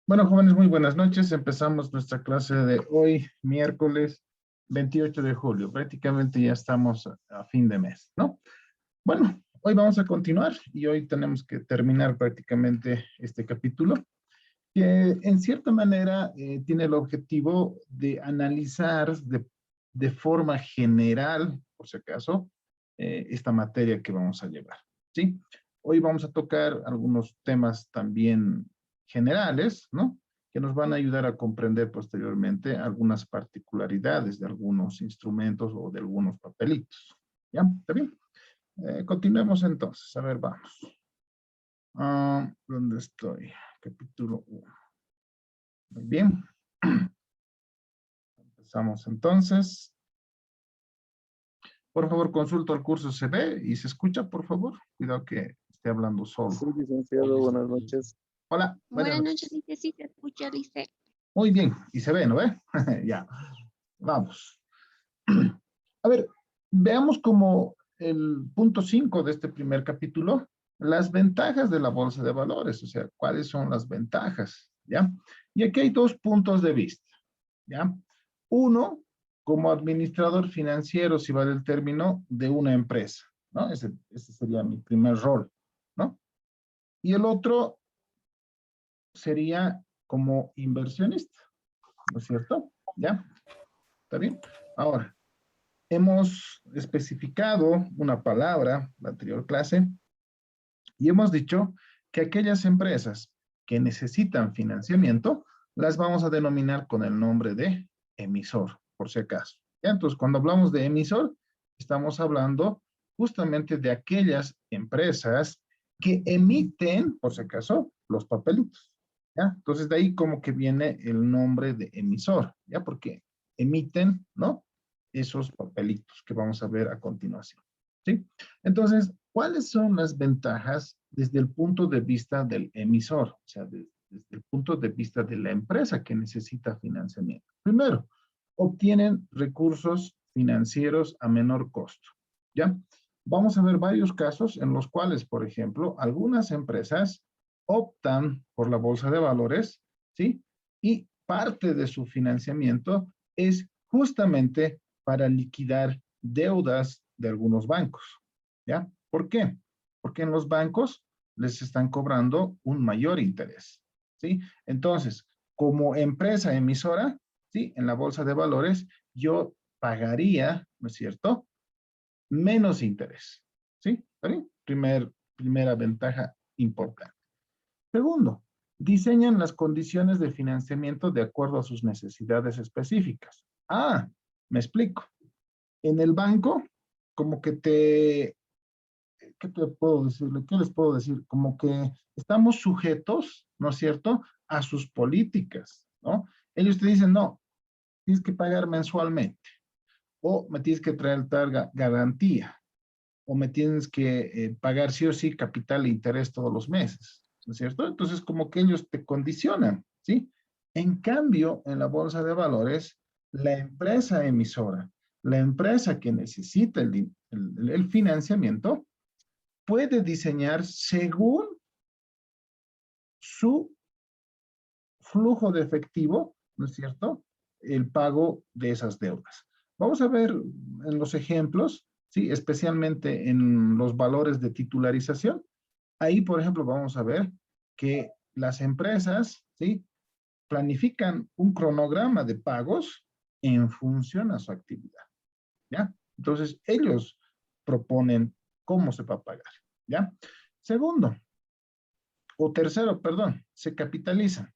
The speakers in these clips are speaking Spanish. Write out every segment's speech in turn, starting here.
Bueno, jóvenes, muy buenas noches. Empezamos nuestra clase de hoy, miércoles 28 de julio. Prácticamente ya estamos a fin de mes, ¿no? Bueno, hoy vamos a continuar y hoy tenemos que terminar prácticamente este capítulo, que en cierta manera tiene el objetivo de analizar de forma general, por si acaso, esta materia que vamos a llevar, ¿sí? Hoy vamos a tocar algunos temas también generales, ¿no? Que nos van a ayudar a comprender posteriormente algunas particularidades de algunos instrumentos o de algunos papelitos. ¿Ya? ¿Está bien? Continuemos entonces. A ver, vamos. ¿Dónde estoy? Capítulo 1. Muy bien. Empezamos entonces. Por favor, consulto el curso. ¿Se ve y se escucha, por favor? Cuidado que esté hablando solo. Sí, licenciado, buenas noches. Hola, buenas Buenas noches. noches, Lice, sí se escucha, Lice. Muy bien. Y se ve, ¿no ve? Ya. Vamos. A ver, veamos como el punto 5 de este primer capítulo, las ventajas de la bolsa de valores, o sea, cuáles son las ventajas, ¿ya? Y aquí hay dos puntos de vista, ¿ya? Uno, como administrador financiero, si vale el término, de una empresa, ¿no? Ese sería mi primer rol, ¿no? Y el otro sería como inversionista, ¿no es cierto? ¿Ya? ¿Está bien? Ahora, hemos especificado una palabra, la anterior clase, y hemos dicho que aquellas empresas que necesitan financiamiento, las vamos a denominar con el nombre de emisor, por si acaso. ¿Ya? Entonces, cuando hablamos de emisor, estamos hablando justamente de aquellas empresas que emiten, por si acaso, los papelitos. ¿Ya? Entonces, de ahí como que viene el nombre de emisor, ¿ya? Porque emiten, ¿no? Esos papelitos que vamos a ver a continuación. ¿Sí? Entonces, ¿cuáles son las ventajas desde el punto de vista del emisor? O sea, desde el punto de vista de la empresa que necesita financiamiento. Primero, obtienen recursos financieros a menor costo. ¿Ya? Vamos a ver varios casos en los cuales, por ejemplo, algunas empresas optan por la bolsa de valores, ¿sí? Y parte de su financiamiento es justamente para liquidar deudas de algunos bancos, ¿ya? ¿Por qué? Porque en los bancos les están cobrando un mayor interés, ¿sí? Entonces, como empresa emisora, ¿sí? En la bolsa de valores, yo pagaría, ¿no es cierto? Menos interés, ¿sí? ¿Está bien? Primera ventaja importante. Segundo, diseñan las condiciones de financiamiento de acuerdo a sus necesidades específicas. Me explico. En el banco, como que ¿qué te puedo decirle? ¿Qué les puedo decir? Como que estamos sujetos, ¿no es cierto?, a sus políticas, ¿no? Ellos te dicen, no, tienes que pagar mensualmente, o me tienes que traer tal garantía, o me tienes que pagar sí o sí capital e interés todos los meses, ¿no es cierto? Entonces, como que ellos te condicionan, ¿sí? En cambio, en la bolsa de valores, la empresa emisora, la empresa que necesita el financiamiento, puede diseñar según su flujo de efectivo, ¿no es cierto?, el pago de esas deudas. Vamos a ver en los ejemplos, ¿sí? Especialmente en los valores de titularización. Ahí, por ejemplo, vamos a ver que las empresas, ¿sí?, planifican un cronograma de pagos en función a su actividad, ¿ya? Entonces, ellos proponen cómo se va a pagar, ¿ya? Segundo, o tercero, perdón, se capitalizan.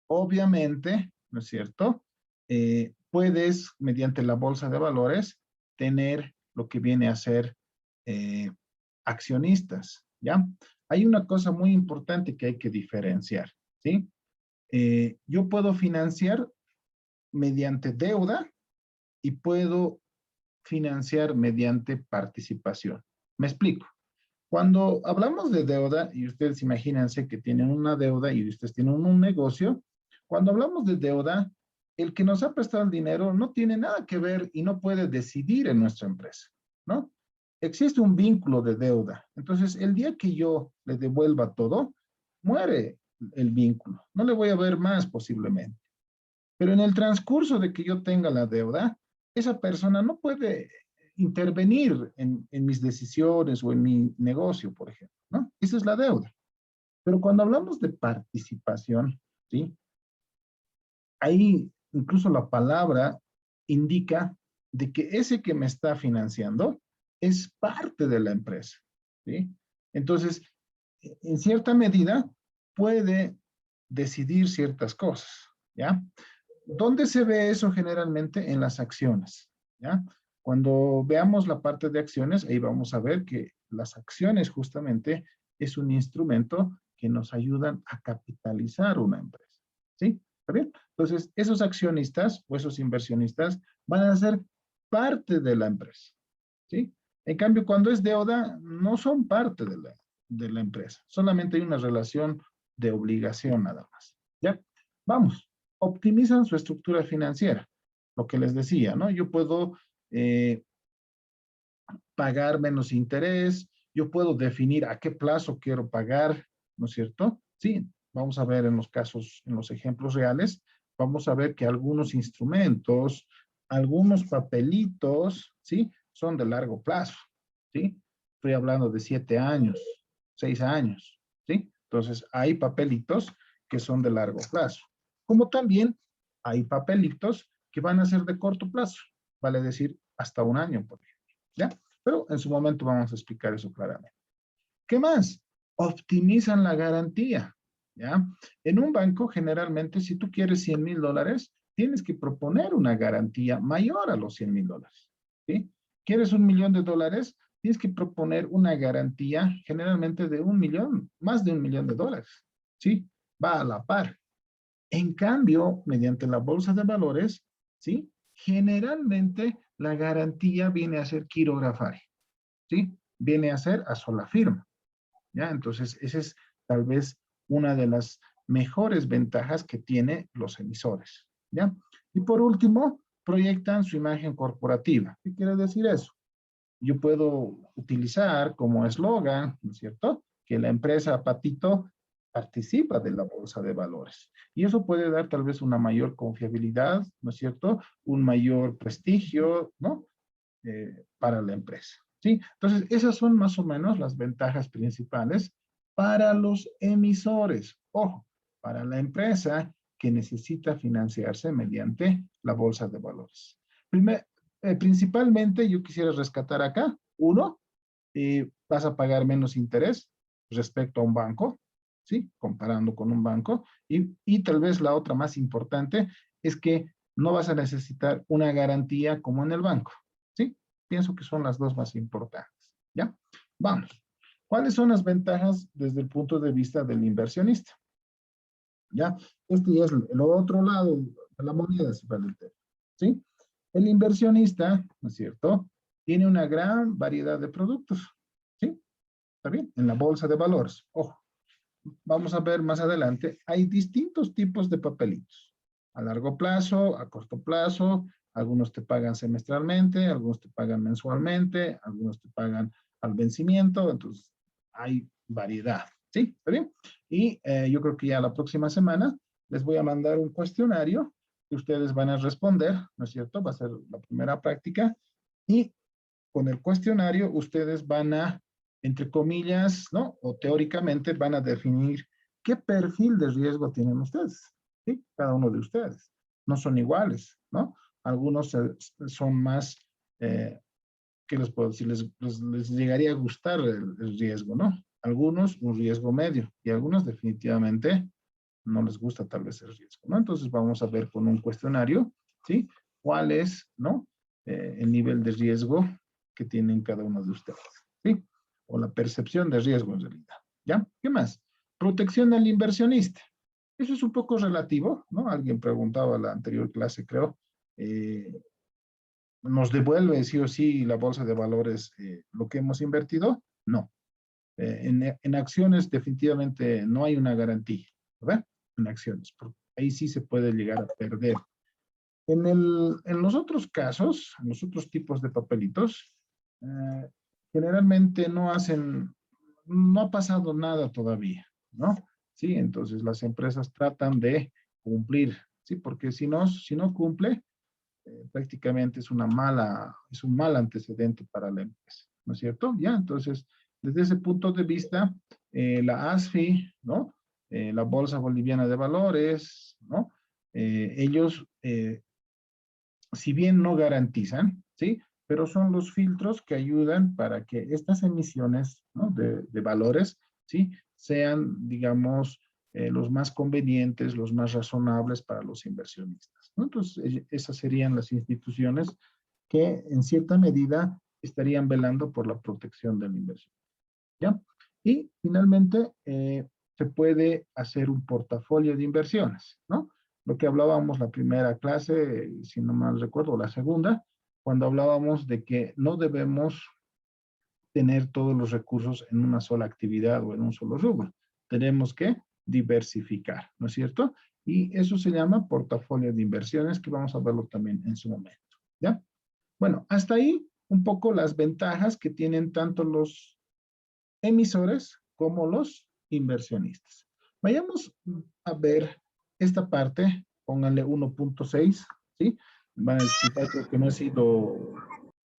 Obviamente, ¿no es cierto? Puedes, mediante la bolsa de valores, tener lo que viene a ser eh, accionistas, ¿ya? Hay una cosa muy importante que hay que diferenciar, ¿sí? Yo puedo financiar mediante deuda y puedo financiar mediante participación. Me explico. Cuando hablamos de deuda, y ustedes imagínense que tienen una deuda y ustedes tienen un negocio, cuando hablamos de deuda, el que nos ha prestado el dinero no tiene nada que ver y no puede decidir en nuestra empresa, ¿no? Existe un vínculo de deuda. Entonces, el día que yo le devuelva todo, muere el vínculo. No le voy a ver más posiblemente. Pero en el transcurso de que yo tenga la deuda, esa persona no puede intervenir en mis decisiones o en mi negocio, por ejemplo, ¿no? Esa es la deuda. Pero cuando hablamos de participación, ¿sí? Ahí incluso la palabra indica de que ese que me está financiando es parte de la empresa, ¿sí? Entonces, en cierta medida, puede decidir ciertas cosas, ¿ya? ¿Dónde se ve eso generalmente? En las acciones, ¿ya? Cuando veamos la parte de acciones, ahí vamos a ver que las acciones justamente es un instrumento que nos ayudan a capitalizar una empresa, ¿sí? ¿Está bien? Entonces, esos accionistas o esos inversionistas van a ser parte de la empresa, ¿sí? En cambio, cuando es deuda, no son parte de la empresa. Solamente hay una relación de obligación nada más, ¿ya? Vamos, optimizan su estructura financiera. Lo que les decía, ¿no? Yo puedo pagar menos interés, yo puedo definir a qué plazo quiero pagar, ¿no es cierto? Sí, vamos a ver en los casos, en los ejemplos reales, vamos a ver que algunos instrumentos, algunos papelitos, ¿sí? Son de largo plazo, ¿sí? Estoy hablando de 7 años, 6 años, ¿sí? Entonces, hay papelitos que son de largo plazo. Como también hay papelitos que van a ser de corto plazo, vale decir, hasta un año, por ejemplo, ¿ya? Pero en su momento vamos a explicar eso claramente. ¿Qué más? Optimizan la garantía, ¿ya? En un banco, generalmente, si tú quieres $100,000, tienes que proponer una garantía mayor a los $100,000, ¿sí? ¿Quieres $1,000,000? Tienes que proponer una garantía generalmente de 1,000,000, más de $1,000,000, ¿sí? Va a la par. En cambio, mediante la bolsa de valores, ¿sí? Generalmente la garantía viene a ser quirografaria, ¿sí? Viene a ser a sola firma, ¿ya? Entonces, esa es tal vez una de las mejores ventajas que tiene los emisores, ¿ya? Y por último, proyectan su imagen corporativa. ¿Qué quiere decir eso? Yo puedo utilizar como eslogan, ¿no es cierto?, que la empresa Patito participa de la bolsa de valores. Y eso puede dar tal vez una mayor confiabilidad, ¿no es cierto?, un mayor prestigio, ¿no?, para la empresa, ¿sí? Entonces, esas son más o menos las ventajas principales para los emisores. Ojo, para la empresa que necesita financiarse mediante la bolsa de valores. Principalmente yo quisiera rescatar acá, uno, vas a pagar menos interés respecto a un banco, ¿sí? Comparando con un banco. Y tal vez la otra más importante es que no vas a necesitar una garantía como en el banco, ¿sí? Pienso que son las dos más importantes, ¿ya? Vamos. ¿Cuáles son las ventajas desde el punto de vista del inversionista? ¿Ya? Este es el otro lado de la moneda, si vale el tema, ¿sí? El inversionista, ¿no es cierto?, tiene una gran variedad de productos, ¿sí? ¿Está bien? En la bolsa de valores. Ojo, vamos a ver más adelante, hay distintos tipos de papelitos. A largo plazo, a corto plazo, algunos te pagan semestralmente, algunos te pagan mensualmente, algunos te pagan al vencimiento, entonces hay variedad, ¿sí? ¿Está bien? Y yo creo que ya la próxima semana les voy a mandar un cuestionario que ustedes van a responder, ¿no es cierto? Va a ser la primera práctica y con el cuestionario ustedes van a, entre comillas, ¿no? O teóricamente van a definir qué perfil de riesgo tienen ustedes, ¿sí? Cada uno de ustedes. No son iguales, ¿no? Algunos son más, ¿qué les puedo decir? Les llegaría a gustar el riesgo, ¿no? Algunos un riesgo medio y algunos definitivamente no les gusta tal vez el riesgo, ¿no? Entonces vamos a ver con un cuestionario, ¿sí? ¿Cuál es, ¿no? El nivel de riesgo que tienen cada uno de ustedes, ¿sí? O la percepción de riesgo en realidad, ¿ya? ¿Qué más? Protección al inversionista. Eso es un poco relativo, ¿no? Alguien preguntaba en la anterior clase, creo, ¿nos devuelve sí o sí la bolsa de valores lo que hemos invertido? No. En acciones definitivamente no hay una garantía, ¿verdad? En acciones, porque ahí sí se puede llegar a perder. En los otros casos, en los otros tipos de papelitos, generalmente no ha pasado nada todavía, ¿no? ¿sí? Entonces las empresas tratan de cumplir, ¿sí? Porque si no cumple, prácticamente es un mal antecedente para la empresa, ¿no es cierto? Ya, entonces, desde ese punto de vista, la ASFI, ¿no? La Bolsa Boliviana de Valores, ¿no? Ellos, si bien no garantizan, ¿sí? Pero son los filtros que ayudan para que estas emisiones, ¿no? de valores, ¿sí? Sean, digamos, los más convenientes, los más razonables para los inversionistas, ¿no? Entonces, esas serían las instituciones que en cierta medida estarían velando por la protección del inversión, ¿ya? Y finalmente, se puede hacer un portafolio de inversiones, ¿no? Lo que hablábamos la primera clase, si no mal recuerdo, la segunda, cuando hablábamos de que no debemos tener todos los recursos en una sola actividad o en un solo rubro. Tenemos que diversificar, ¿no es cierto? Y eso se llama portafolio de inversiones, que vamos a verlo también en su momento, ¿ya? Bueno, hasta ahí un poco las ventajas que tienen tanto los emisores como los inversionistas. Vayamos a ver esta parte, pónganle 1.6, ¿sí? Van a disculpar que no he sido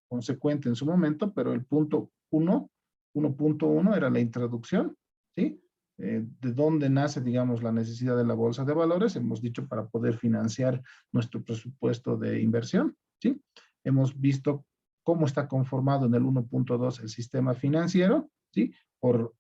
consecuente en su momento, pero el punto 1.1 era la introducción, ¿sí? De dónde nace, digamos, la necesidad de la bolsa de valores, hemos dicho, para poder financiar nuestro presupuesto de inversión, ¿sí? Hemos visto cómo está conformado en el 1.2 el sistema financiero, ¿sí? Por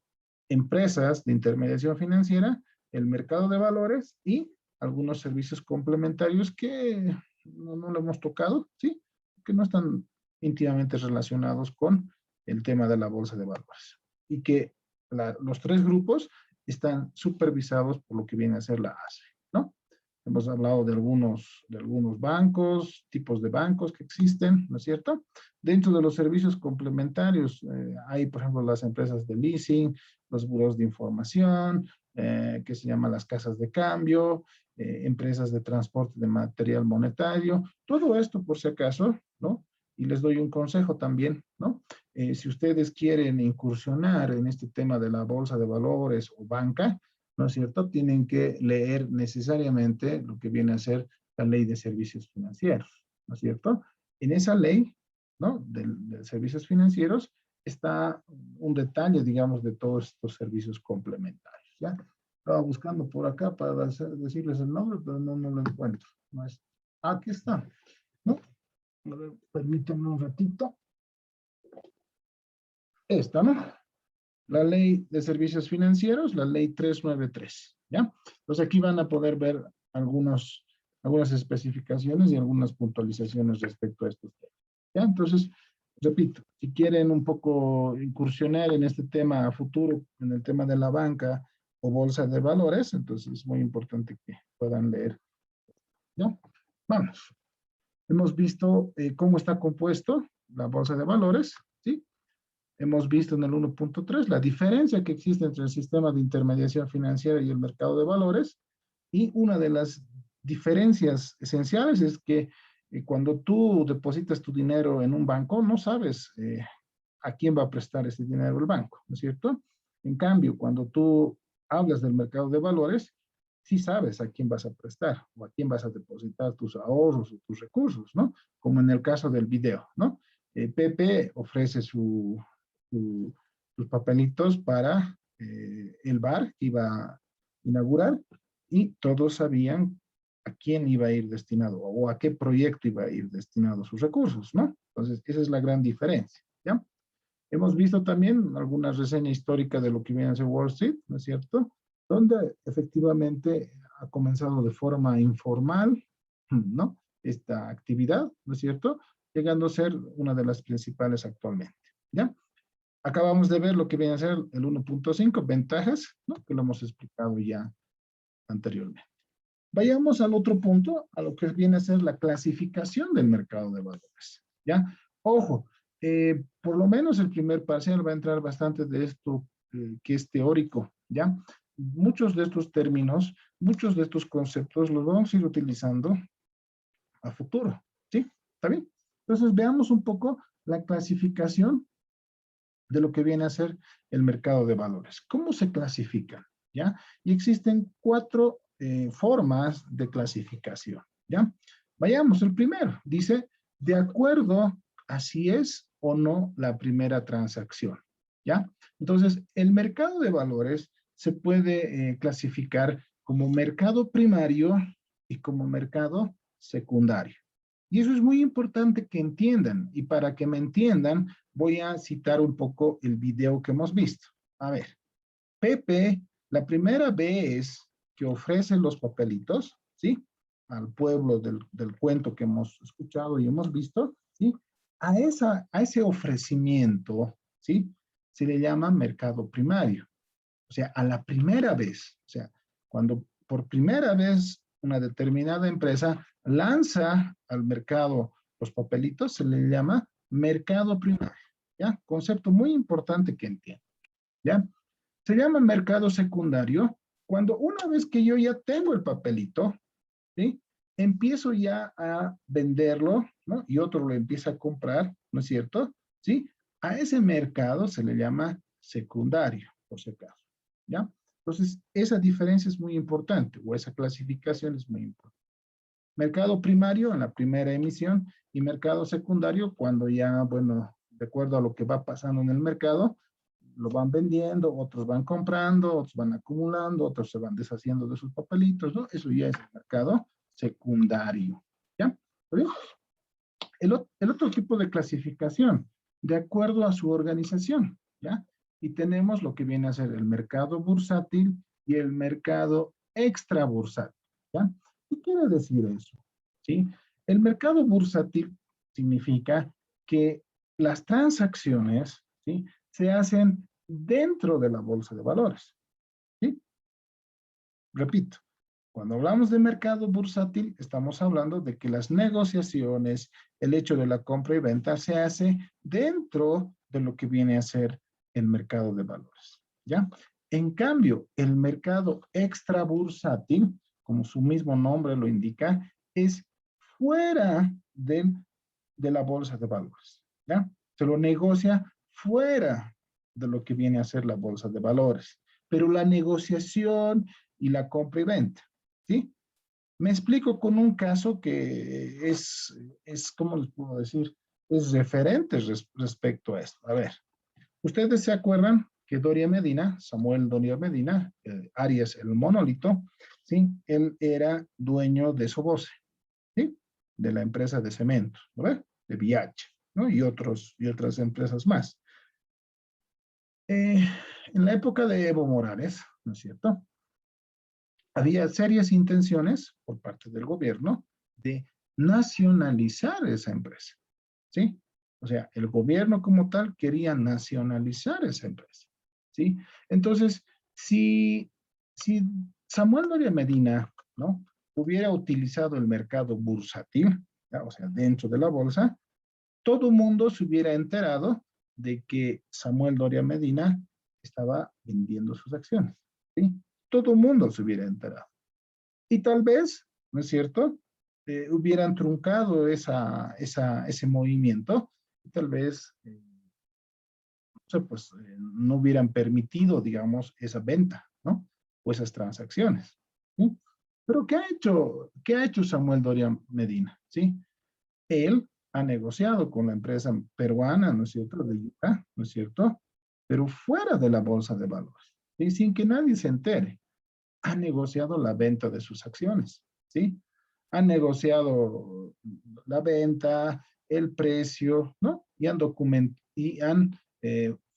empresas de intermediación financiera, el mercado de valores y algunos servicios complementarios que no lo hemos tocado, ¿sí? Que no están íntimamente relacionados con el tema de la bolsa de valores. Y que los tres grupos están supervisados por lo que viene a ser la ASFI, ¿no? Hemos hablado de algunos bancos, tipos de bancos que existen, ¿no es cierto? Dentro de los servicios complementarios hay, por ejemplo, las empresas de leasing, los buros de información, que se llaman las casas de cambio, empresas de transporte de material monetario, todo esto por si acaso, ¿no? Y les doy un consejo también, ¿no? Si ustedes quieren incursionar en este tema de la bolsa de valores o banca, ¿no es cierto? Tienen que leer necesariamente lo que viene a ser la ley de servicios financieros, ¿no es cierto? En esa ley, ¿no? De servicios financieros está un detalle, digamos, de todos estos servicios complementarios, ¿ya? Estaba buscando por acá para decirles el nombre, pero no lo encuentro. No es, aquí está, ¿no? A ver, permítanme un ratito. Esta, ¿no? La ley de servicios financieros, la ley 393, ¿ya? Entonces aquí van a poder ver algunas especificaciones y algunas puntualizaciones respecto a estos temas, ¿ya? Entonces, repito, si quieren un poco incursionar en este tema a futuro, en el tema de la banca o bolsa de valores, entonces es muy importante que puedan leer, ¿ya? Vamos. Hemos visto cómo está compuesto la bolsa de valores, ¿sí? Hemos visto en el 1.3 la diferencia que existe entre el sistema de intermediación financiera y el mercado de valores. Y una de las diferencias esenciales es que cuando tú depositas tu dinero en un banco, no sabes a quién va a prestar ese dinero el banco, ¿no es cierto? En cambio, cuando tú hablas del mercado de valores, sí sabes a quién vas a prestar o a quién vas a depositar tus ahorros o tus recursos, ¿no? Como en el caso del video, ¿no? Pepe ofrece sus papelitos para el bar que iba a inaugurar y todos sabían a quién iba a ir destinado o a qué proyecto iba a ir destinado sus recursos, ¿no? Entonces, esa es la gran diferencia, ¿ya? Hemos visto también alguna reseña histórica de lo que viene a ser Wall Street, ¿no es cierto? Donde efectivamente ha comenzado de forma informal, ¿no? Esta actividad, ¿no es cierto? Llegando a ser una de las principales actualmente, ¿ya? Acabamos de ver lo que viene a ser el 1.5, ventajas, ¿no? Que lo hemos explicado ya anteriormente. Vayamos al otro punto, a lo que viene a ser la clasificación del mercado de valores, ¿ya? Ojo, por lo menos el primer parcial va a entrar bastante de esto que es teórico, ¿ya? Muchos de estos términos, muchos de estos conceptos los vamos a ir utilizando a futuro, ¿sí? ¿Está bien? Entonces veamos un poco la clasificación de lo que viene a ser el mercado de valores. ¿Cómo se clasifican? ¿ya? Y existen 4 formas de clasificación, ¿ya? Vayamos, el primero dice, de acuerdo a si es o no la primera transacción, ¿ya? Entonces, el mercado de valores se puede clasificar como mercado primario y como mercado secundario. Y eso es muy importante que entiendan. Y para que me entiendan, voy a citar un poco el video que hemos visto. A ver, Pepe, la primera vez que ofrece los papelitos, ¿sí? Al pueblo del cuento que hemos escuchado y hemos visto, ¿sí? A ese ofrecimiento, ¿sí? Se le llama mercado primario. O sea, a la primera vez, o sea, cuando por primera vez una determinada empresa lanza al mercado los papelitos, se le llama mercado primario, ¿ya? Concepto muy importante que entiendan, ¿ya? Se llama mercado secundario cuando una vez que yo ya tengo el papelito, ¿sí? Empiezo ya a venderlo, ¿no? Y otro lo empieza a comprar, ¿no es cierto? ¿Sí? A ese mercado se le llama secundario, por si acaso, ¿ya? Entonces, esa diferencia es muy importante, o esa clasificación es muy importante. Mercado primario en la primera emisión y mercado secundario cuando ya, bueno, de acuerdo a lo que va pasando en el mercado, lo van vendiendo, otros van comprando, otros van acumulando, otros se van deshaciendo de sus papelitos, ¿no? Eso ya es el mercado secundario, ¿ya? El otro tipo de clasificación, de acuerdo a su organización, ¿ya? Y tenemos lo que viene a ser el mercado bursátil y el mercado extrabursátil, ¿ya? ¿Qué quiere decir eso? ¿Sí? El mercado bursátil significa que las transacciones, ¿sí? Se hacen dentro de la bolsa de valores, ¿sí? Repito, cuando hablamos de mercado bursátil, estamos hablando de que las negociaciones, el hecho de la compra y venta se hace dentro de lo que viene a ser el mercado de valores, ¿ya? En cambio, el mercado extrabursátil, como su mismo nombre lo indica, es fuera de la bolsa de valores, ¿ya? Se lo negocia fuera de lo que viene a ser la bolsa de valores. Pero la negociación y la compra y venta, ¿sí? Me explico con un caso que ¿cómo les puedo decir? Es referente respecto a esto. A ver, ustedes se acuerdan que Doria Medina, Samuel Doria Medina, Arias el Monolito, ¿sí? Él era dueño de Sobose, ¿sí? De la empresa de cemento, ¿no? De Viache, ¿no? Y otras empresas más. En la época de Evo Morales, ¿no es cierto? Había serias intenciones por parte del gobierno de nacionalizar esa empresa, ¿sí? O sea, el gobierno como tal quería nacionalizar esa empresa, ¿sí? Entonces, si Samuel Doria Medina, ¿no? Hubiera utilizado el mercado bursátil, ¿ya? O sea, dentro de la bolsa, todo el mundo se hubiera enterado de que Samuel Doria Medina estaba vendiendo sus acciones, ¿sí? Todo el mundo se hubiera enterado. Y tal vez, ¿no es cierto? Hubieran truncado ese movimiento y tal vez, no sé, pues no hubieran permitido, digamos, esa venta, ¿no? O esas transacciones, ¿sí? Pero qué ha hecho Samuel Doria Medina? ¿Sí? Él ha negociado con la empresa peruana, ¿no es cierto?, de Yucatán, ¿no es cierto?, pero fuera de la bolsa de valores, ¿sí? Sin que nadie se entere. Ha negociado la venta de sus acciones, ¿sí? Han negociado la venta, el precio, ¿no? Y han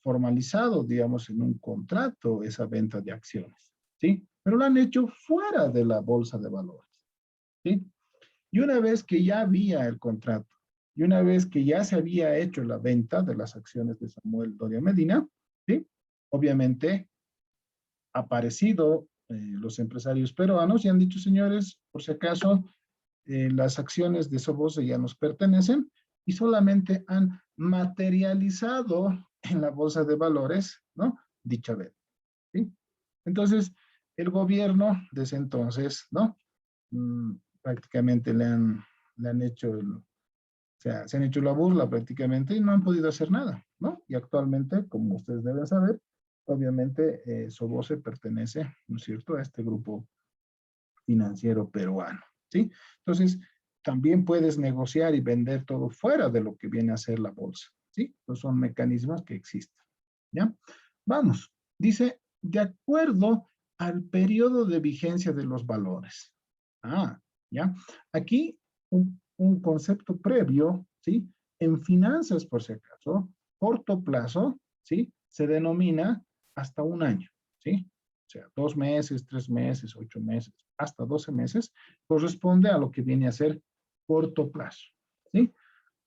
formalizado, digamos, en un contrato esa venta de acciones, ¿sí? Pero lo han hecho fuera de la bolsa de valores, ¿sí? Y una vez que ya había el contrato, y una vez que ya se había hecho la venta de las acciones de Samuel Doria Medina, ¿sí? Obviamente, aparecido los empresarios peruanos y han dicho, señores, por si acaso, las acciones de Sobose ya nos pertenecen y solamente han materializado en la bolsa de valores, ¿no? Dicha venta, ¿sí? Entonces, el gobierno desde entonces, ¿no? Prácticamente le han hecho o sea, se han hecho la burla prácticamente y no han podido hacer nada, ¿no? Y actualmente, como ustedes deben saber, obviamente, Soboce pertenece, ¿no es cierto?, a este grupo financiero peruano, ¿sí? Entonces, también puedes negociar y vender todo fuera de lo que viene a ser la bolsa, ¿sí? Estos son mecanismos que existen, ¿ya? Vamos, dice, de acuerdo al periodo de vigencia de los valores. Ah, ¿ya? Aquí un concepto previo, ¿sí? En finanzas, por si acaso, corto plazo, ¿sí? Se denomina hasta un año, ¿sí? O sea, 2 meses, 3 meses, 8 meses, hasta 12 meses, corresponde a lo que viene a ser corto plazo, ¿sí?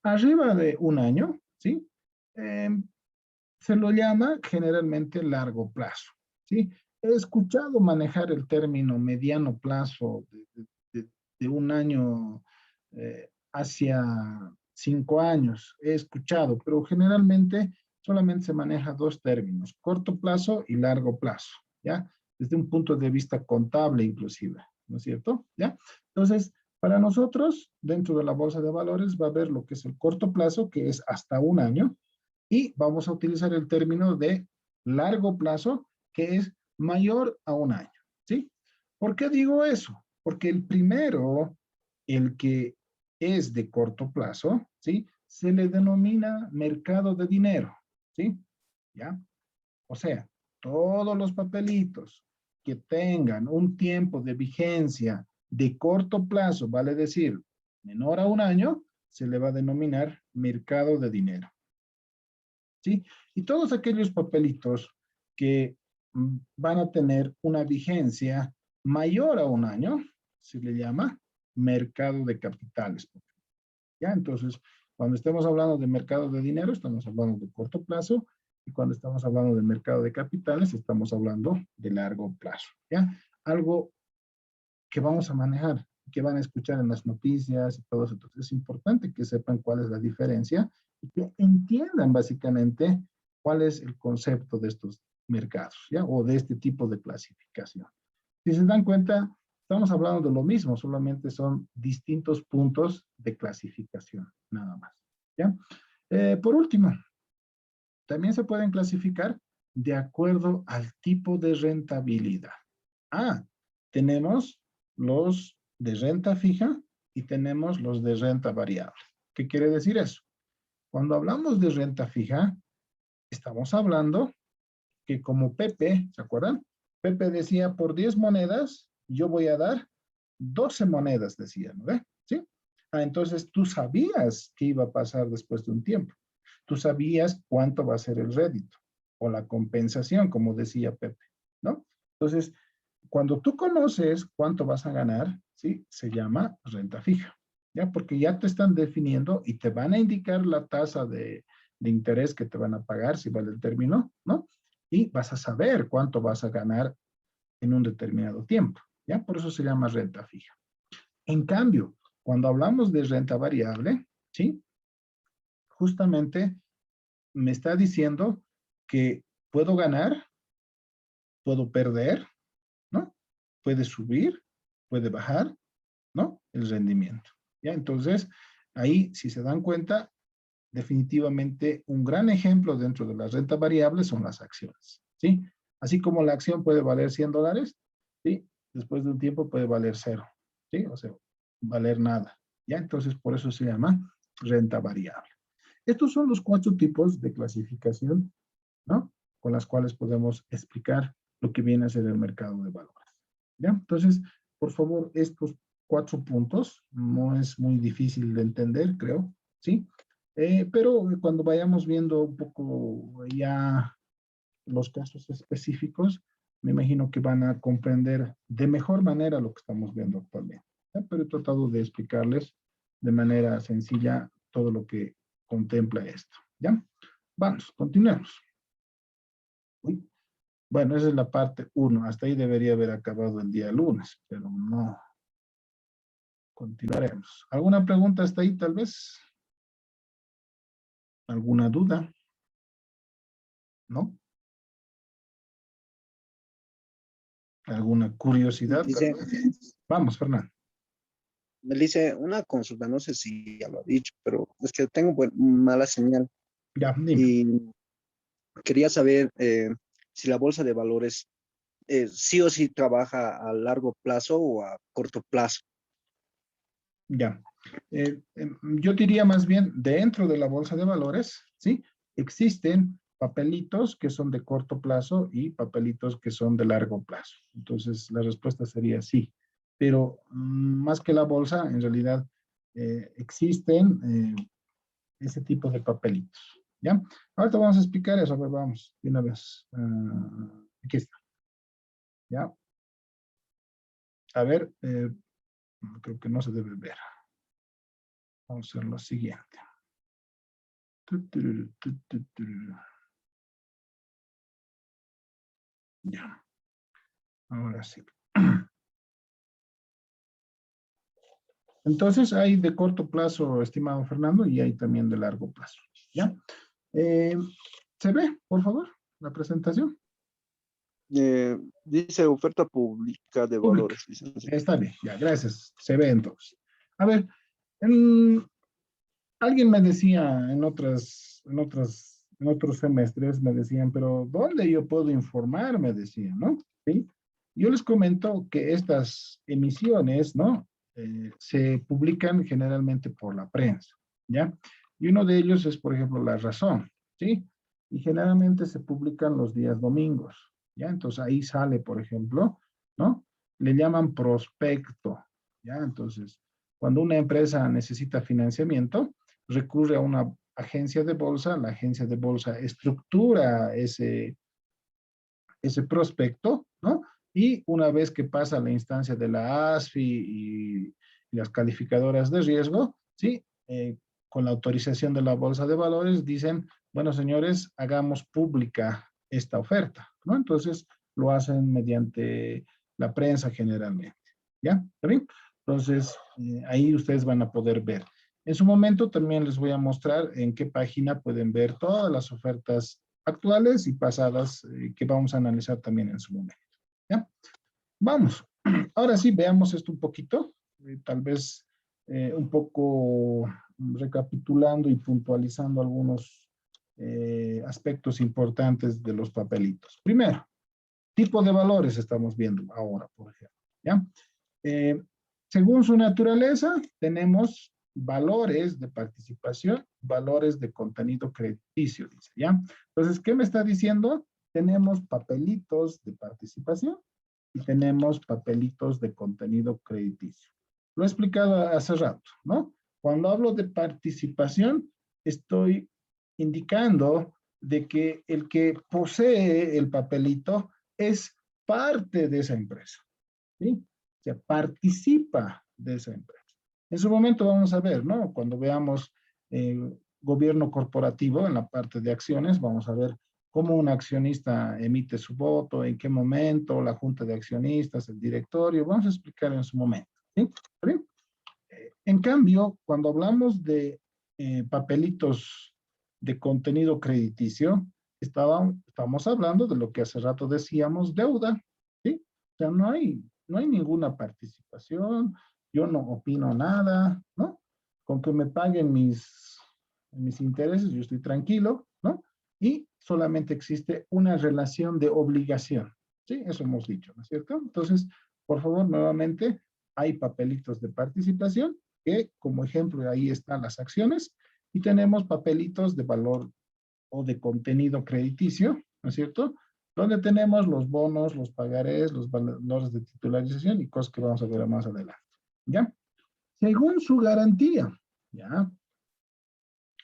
Arriba de un año, ¿sí? Se lo llama generalmente largo plazo, ¿sí? He escuchado manejar el término mediano plazo de un año hacia 5 años. He escuchado, pero generalmente solamente se maneja dos términos, corto plazo y largo plazo, ¿ya? Desde un punto de vista contable inclusive, ¿no es cierto? ¿Ya? Entonces, para nosotros, dentro de la bolsa de valores, va a haber lo que es el corto plazo, que es hasta un año, y vamos a utilizar el término de largo plazo, que es mayor a un año, ¿sí? ¿Por qué digo eso? Porque el primero, el que es de corto plazo, ¿sí? Se le denomina mercado de dinero, ¿sí? ¿Ya? O sea, todos los papelitos que tengan un tiempo de vigencia de corto plazo, vale decir, menor a un año, se le va a denominar mercado de dinero. ¿Sí? Y todos aquellos papelitos que van a tener una vigencia mayor a un año, se le llama mercado de capitales. ¿Ya? Entonces, cuando estemos hablando de mercado de dinero, estamos hablando de corto plazo, y cuando estamos hablando de mercado de capitales, estamos hablando de largo plazo. ¿Ya? Algo que vamos a manejar, que van a escuchar en las noticias y todo eso. Entonces, es importante que sepan cuál es la diferencia y que entiendan básicamente cuál es el concepto de estos mercados, ¿ya? O de este tipo de clasificación. Si se dan cuenta, estamos hablando de lo mismo, solamente son distintos puntos de clasificación, nada más, ¿ya? Por último, también se pueden clasificar de acuerdo al tipo de rentabilidad. Ah, tenemos los de renta fija y tenemos los de renta variable. ¿Qué quiere decir eso? Cuando hablamos de renta fija, estamos hablando que como Pepe, ¿se acuerdan? Pepe decía, por 10 monedas, yo voy a dar 12 monedas, decía, ¿no ve? ¿Sí? Ah, entonces tú sabías qué iba a pasar después de un tiempo. Tú sabías cuánto va a ser el rédito o la compensación, como decía Pepe, ¿no? Entonces, cuando tú conoces cuánto vas a ganar, ¿sí? Se llama renta fija, ¿ya? Porque ya te están definiendo y te van a indicar la tasa de interés que te van a pagar, si vale el término, ¿no? Y vas a saber cuánto vas a ganar en un determinado tiempo, ¿ya? Por eso se llama renta fija. En cambio, cuando hablamos de renta variable, ¿sí? Justamente me está diciendo que puedo ganar, puedo perder, ¿no? Puede subir, puede bajar, ¿no? El rendimiento, ¿ya? Entonces, ahí, si se dan cuenta, definitivamente un gran ejemplo dentro de la renta variable son las acciones, ¿sí? Así como la acción puede valer $100, ¿sí? Después de un tiempo puede valer 0, ¿sí? O sea, valer nada, ¿ya? Entonces, por eso se llama renta variable. Estos son los 4 tipos de clasificación, ¿no? Con las cuales podemos explicar lo que viene a ser el mercado de valores, ¿ya? Entonces, por favor, estos 4 puntos no es muy difícil de entender, creo, ¿sí? Pero cuando vayamos viendo un poco ya los casos específicos, me imagino que van a comprender de mejor manera lo que estamos viendo actualmente, ¿ya? Pero he tratado de explicarles de manera sencilla todo lo que contempla esto, ¿ya? Vamos, continuemos. Uy. Bueno, esa es la parte 1. Hasta ahí debería haber acabado el día lunes, pero no. Continuaremos. ¿Alguna pregunta hasta ahí, tal vez? ¿Alguna duda? ¿No? ¿Alguna curiosidad? Dice, Vamos, Fernando. me dice una consulta, no sé si ya lo ha dicho, pero es que tengo mala señal Ya, dime. y quería saber si la bolsa de valores sí o sí trabaja a largo plazo o a corto plazo. Ya. Yo diría más bien, dentro de la bolsa de valores, ¿sí? Existen papelitos que son de corto plazo y papelitos que son de largo plazo. Entonces, la respuesta sería sí. Pero más que la bolsa, en realidad existen ese tipo de papelitos. ¿Ya? Ahorita vamos a explicar eso. A ver, vamos, de una vez. Aquí está. ¿Ya? A ver, creo que no se debe ver. Vamos a hacer lo siguiente. Ya, ahora sí. Entonces hay de corto plazo, estimado Fernando, y hay también de largo plazo. ¿Ya? ¿Se ve, por favor, la presentación? Dice oferta pública de Pública. valores, licencia. Está bien, ya, gracias. Se ve entonces. A ver, alguien me decía en otros semestres, me decían, pero ¿dónde yo puedo informar? Me decían, ¿no? ¿Sí? Yo les comento que estas emisiones, ¿no? Se publican generalmente por la prensa, ¿ya? Y uno de ellos es, por ejemplo, La Razón, ¿sí? Y generalmente se publican los días domingos, ¿ya? Entonces ahí sale, por ejemplo, ¿no? Le llaman prospecto, ¿ya? Entonces, cuando una empresa necesita financiamiento, recurre a una agencia de bolsa, la agencia de bolsa estructura ese prospecto, ¿no? Y una vez que pasa la instancia de la ASFI y las calificadoras de riesgo, ¿sí? Con la autorización de la bolsa de valores, dicen, bueno, señores, hagamos pública esta oferta, ¿no? Entonces, lo hacen mediante la prensa generalmente, ¿ya? ¿Está bien? Entonces, ahí ustedes van a poder ver. En su momento también les voy a mostrar en qué página pueden ver todas las ofertas actuales y pasadas que vamos a analizar también en su momento. ¿Ya? Vamos. Ahora sí, veamos esto un poquito, tal vez un poco recapitulando y puntualizando algunos aspectos importantes de los papelitos. Primero, tipo de valores estamos viendo ahora, por ejemplo. ¿Ya? Eh, Según su naturaleza, tenemos valores de participación, valores de contenido crediticio, dice, ¿ya? Entonces, ¿qué me está diciendo? Tenemos papelitos de participación y tenemos papelitos de contenido crediticio. Lo he explicado hace rato, ¿no? Cuando hablo de participación, estoy indicando de que el que posee el papelito es parte de esa empresa, ¿sí? Se participa de esa empresa. En su momento vamos a ver, ¿no? Cuando veamos gobierno corporativo en la parte de acciones, vamos a ver cómo un accionista emite su voto, en qué momento, la junta de accionistas, el directorio, vamos a explicar en su momento, ¿sí? ¿Sí? En cambio, cuando hablamos de papelitos de contenido crediticio, estamos hablando de lo que hace rato decíamos, deuda, ¿sí? O sea, no hay ninguna participación, yo no opino nada, ¿no? Con que me paguen mis intereses, yo estoy tranquilo, ¿no? Y solamente existe una relación de obligación, ¿sí? Eso hemos dicho, ¿no es cierto? Entonces, por favor, nuevamente, hay papelitos de participación, que como ejemplo ahí están las acciones, y tenemos papelitos de valor o de contenido crediticio, ¿no es cierto? Donde tenemos los bonos, los pagarés, los valores de titularización y cosas que vamos a ver más adelante, ¿ya? Según su garantía, ¿ya?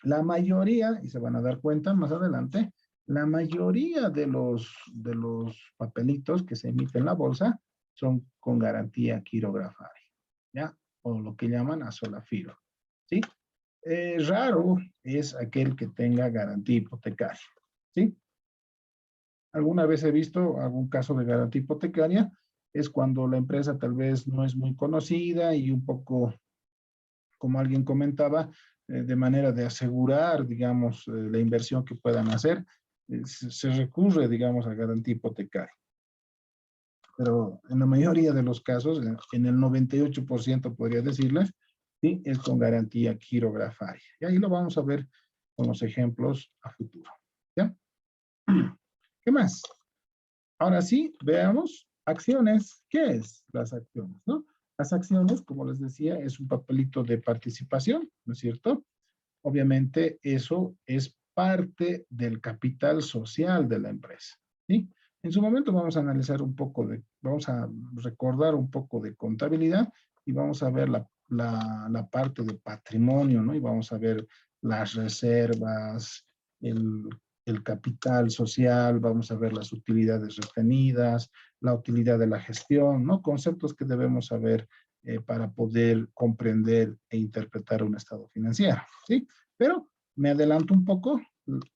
La mayoría, y se van a dar cuenta más adelante, la mayoría de los papelitos que se emiten en la bolsa son con garantía quirografaria, ¿ya? O lo que llaman a sola firo, ¿sí? Raro es aquel que tenga garantía hipotecaria, ¿sí? Alguna vez he visto algún caso de garantía hipotecaria, es cuando la empresa tal vez no es muy conocida y un poco, como alguien comentaba, de manera de asegurar, digamos, la inversión que puedan hacer, se recurre, digamos, a garantía hipotecaria. Pero en la mayoría de los casos, en el 98% podría decirles, sí, es con garantía quirografaria. Y ahí lo vamos a ver con los ejemplos a futuro. ¿Ya? ¿Qué más? Ahora sí, veamos acciones. ¿Qué es las acciones, no? Las acciones, como les decía, es un papelito de participación, ¿no es cierto? Obviamente eso es parte del capital social de la empresa, ¿sí? En su momento vamos a analizar un poco vamos a recordar un poco de contabilidad y vamos a ver la parte de patrimonio, ¿no? Y vamos a ver las reservas, el, el capital social, vamos a ver las utilidades retenidas, la utilidad de la gestión, ¿no? Conceptos que debemos saber para poder comprender e interpretar un estado financiero, ¿sí? Pero me adelanto un poco,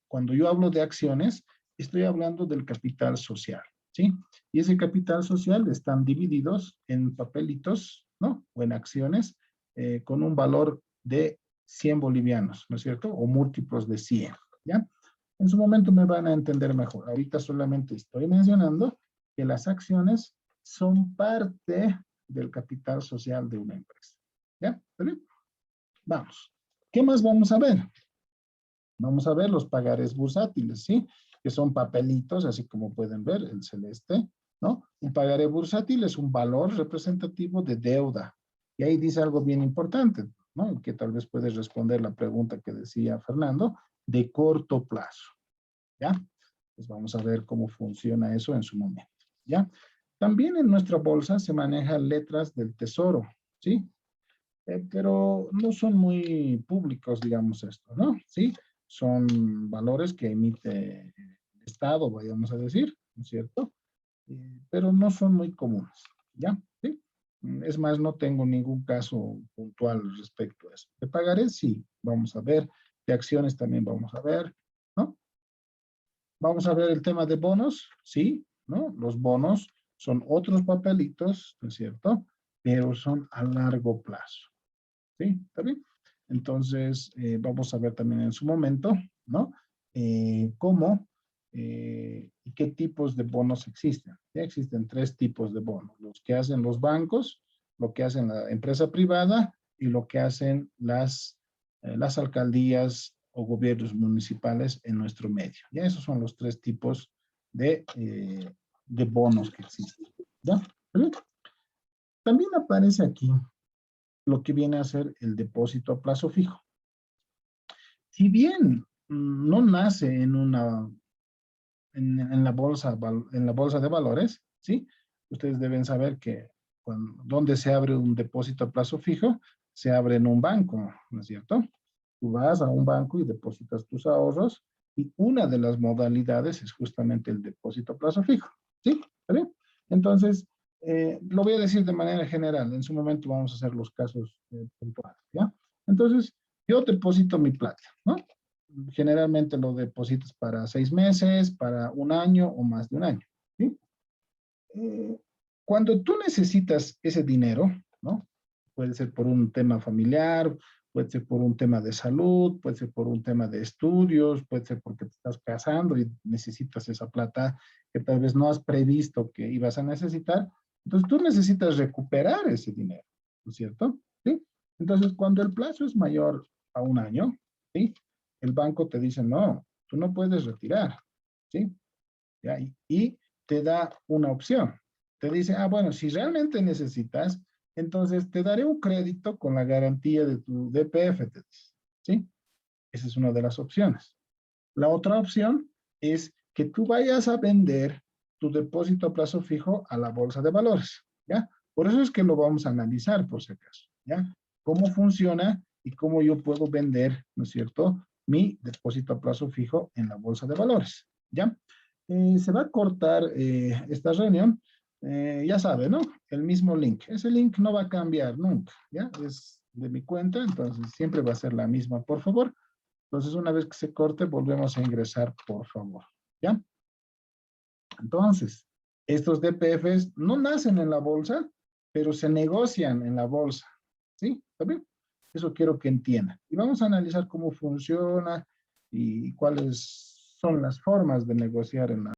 cuando yo hablo de acciones, estoy hablando del capital social, ¿sí? Y ese capital social están divididos en papelitos, ¿no? O en acciones con un valor de 100 bolivianos, ¿no es cierto? O múltiplos de 100, ¿ya? En su momento me van a entender mejor. Ahorita solamente estoy mencionando que las acciones son parte del capital social de una empresa, ¿ya? ¿Vale? Vamos. ¿Qué más vamos a ver? Vamos a ver los pagares bursátiles, ¿sí? Que son papelitos, así como pueden ver, el celeste, ¿no? Un pagaré bursátil es un valor representativo de deuda. Y ahí dice algo bien importante, ¿no? Que tal vez puedes responder la pregunta que decía Fernando, de corto plazo, ¿ya? Pues vamos a ver cómo funciona eso en su momento, ¿ya? También en nuestra bolsa se manejan letras del tesoro, ¿sí? Pero no son muy públicos, digamos esto, ¿no? Sí, son valores que emite el Estado, vayamos a decir, ¿no es cierto? Pero no son muy comunes, ¿ya? ¿Sí? Es más, no tengo ningún caso puntual respecto a eso. ¿De pagaré? Sí, vamos a ver. De acciones también vamos a ver, ¿no? Vamos a ver el tema de bonos, sí, ¿no? Los bonos son otros papelitos, ¿no es cierto? Pero son a largo plazo. ¿Sí? ¿Está bien? Entonces, vamos a ver también en su momento, ¿no? Cómo y qué tipos de bonos existen. Ya existen 3 tipos de bonos. Los que hacen los bancos, lo que hacen la empresa privada y lo que hacen las alcaldías o gobiernos municipales en nuestro medio. Ya esos son los 3 tipos de bonos que existen. ¿Ya? ¿Está bien? También aparece aquí lo que viene a ser el depósito a plazo fijo. Si bien no nace en la bolsa de valores, ¿sí? Ustedes deben saber que donde se abre un depósito a plazo fijo, se abre en un banco, ¿no es cierto? Tú vas a un banco y depositas tus ahorros y una de las modalidades es justamente el depósito a plazo fijo, ¿sí? ¿Está bien? Entonces, lo voy a decir de manera general. En su momento vamos a hacer los casos puntuales, ¿ya? Entonces, yo deposito mi plata, ¿no? Generalmente lo depositas para 6 meses, para un año o más de un año, ¿sí? Eh, Cuando tú necesitas ese dinero, ¿no? Puede ser por un tema familiar, puede ser por un tema de salud, puede ser por un tema de estudios, puede ser porque te estás casando y necesitas esa plata que tal vez no has previsto que ibas a necesitar. Entonces tú necesitas recuperar ese dinero, ¿no es cierto? ¿Sí? Entonces cuando el plazo es mayor a un año, ¿sí? El banco te dice, no, tú no puedes retirar, ¿sí? ¿Ya? Y te da una opción. Te dice, ah, bueno, si realmente necesitas, entonces te daré un crédito con la garantía de tu DPF, te dice, ¿sí? Esa es una de las opciones. La otra opción es que tú vayas a vender tu depósito a plazo fijo a la bolsa de valores, ¿ya? Por eso es que lo vamos a analizar, por si acaso, ¿ya? Cómo funciona y cómo yo puedo vender, ¿no es cierto?, mi depósito a plazo fijo en la bolsa de valores, ¿ya? Se va a cortar esta reunión, ya sabe, ¿no? El mismo link. Ese link no va a cambiar nunca, ¿ya? Es de mi cuenta, entonces siempre va a ser la misma, por favor. Entonces, una vez que se corte, volvemos a ingresar, por favor, ¿ya? Entonces, estos DPFs no nacen en la bolsa, pero se negocian en la bolsa, ¿sí? ¿Está bien? Eso quiero que entiendan. Y vamos a analizar cómo funciona y cuáles son las formas de negociar en la